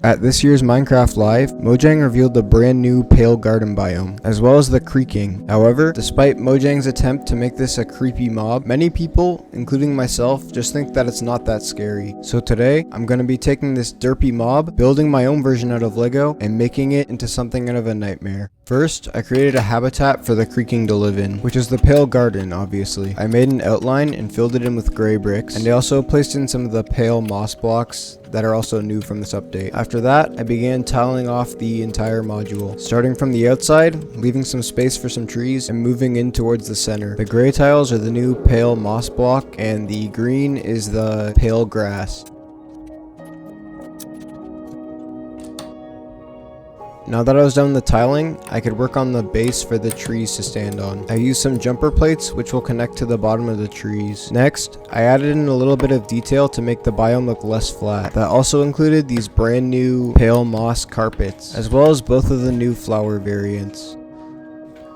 At this year's Minecraft Live, Mojang revealed the brand new Pale Garden biome, as well as the Creaking. However, despite Mojang's attempt to make this a creepy mob, many people, including myself, just think that it's not that scary. So today, I'm going to be taking this derpy mob, building my own version out of Lego, and making it into something out of a nightmare. First, I created a habitat for the Creaking to live in, which is the Pale Garden, obviously. I made an outline and filled it in with gray bricks, and I also placed in some of the pale moss blocks that are also new from this update. After that, I began tiling off the entire module, starting from the outside, leaving some space for some trees, and moving in towards the center. The gray tiles are the new pale moss block, and the green is the pale grass. Now that I was done with the tiling, I could work on the base for the trees to stand on. I used some jumper plates which will connect to the bottom of the trees. Next, I added in a little bit of detail to make the biome look less flat. That also included these brand new pale moss carpets, as well as both of the new flower variants.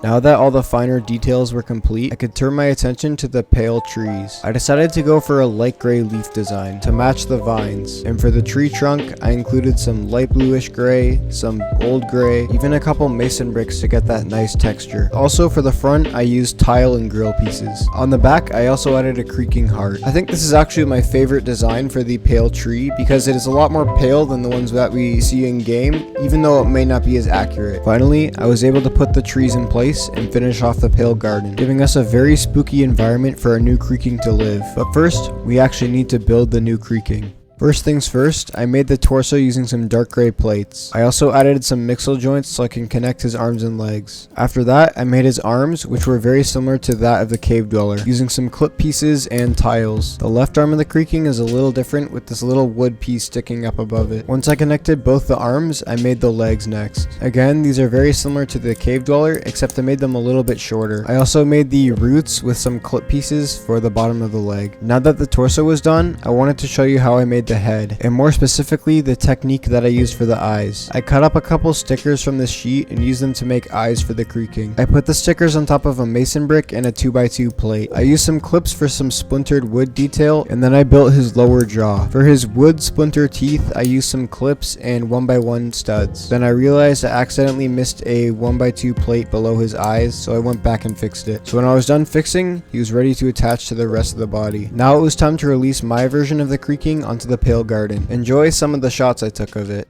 Now that all the finer details were complete, I could turn my attention to the pale trees. I decided to go for a light gray leaf design to match the vines, and for the tree trunk, I included some light bluish gray, some old gray, even a couple mason bricks to get that nice texture. Also for the front, I used tile and grill pieces. On the back, I also added a creaking heart. I think this is actually my favorite design for the pale tree because it is a lot more pale than the ones that we see in game, even though it may not be as accurate. Finally, I was able to put the trees in place and finish off the Pale Garden, giving us a very spooky environment for our new Creaking to live. But first, we actually need to build the new Creaking. First things first, I made the torso using some dark gray plates. I also added some mixel joints so I can connect his arms and legs. After that, I made his arms, which were very similar to that of the cave dweller, using some clip pieces and tiles. The left arm of the Creaking is a little different with this little wood piece sticking up above it. Once I connected both the arms, I made the legs next. Again, these are very similar to the cave dweller, except I made them a little bit shorter. I also made the roots with some clip pieces for the bottom of the leg. Now that the torso was done, I wanted to show you how I made the head, and more specifically the technique that I used for the eyes. I cut up a couple stickers from this sheet and used them to make eyes for the Creaking. I put the stickers on top of a mason brick and a 2x2 plate. I used some clips for some splintered wood detail, and then I built his lower jaw. For his wood splinter teeth, I used some clips and 1x1 studs. Then I realized I accidentally missed a 1x2 plate below his eyes, so I went back and fixed it. So when I was done fixing, he was ready to attach to the rest of the body. Now it was time to release my version of the Creaking onto the Pale Garden. Enjoy some of the shots I took of it.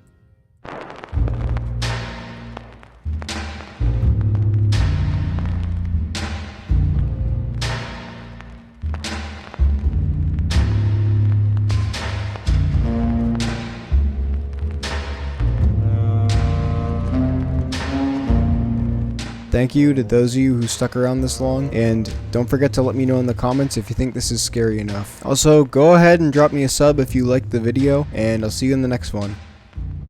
Thank you to those of you who stuck around this long, and don't forget to let me know in the comments if you think this is scary enough. Also, go ahead and drop me a sub if you liked the video, and I'll see you in the next one.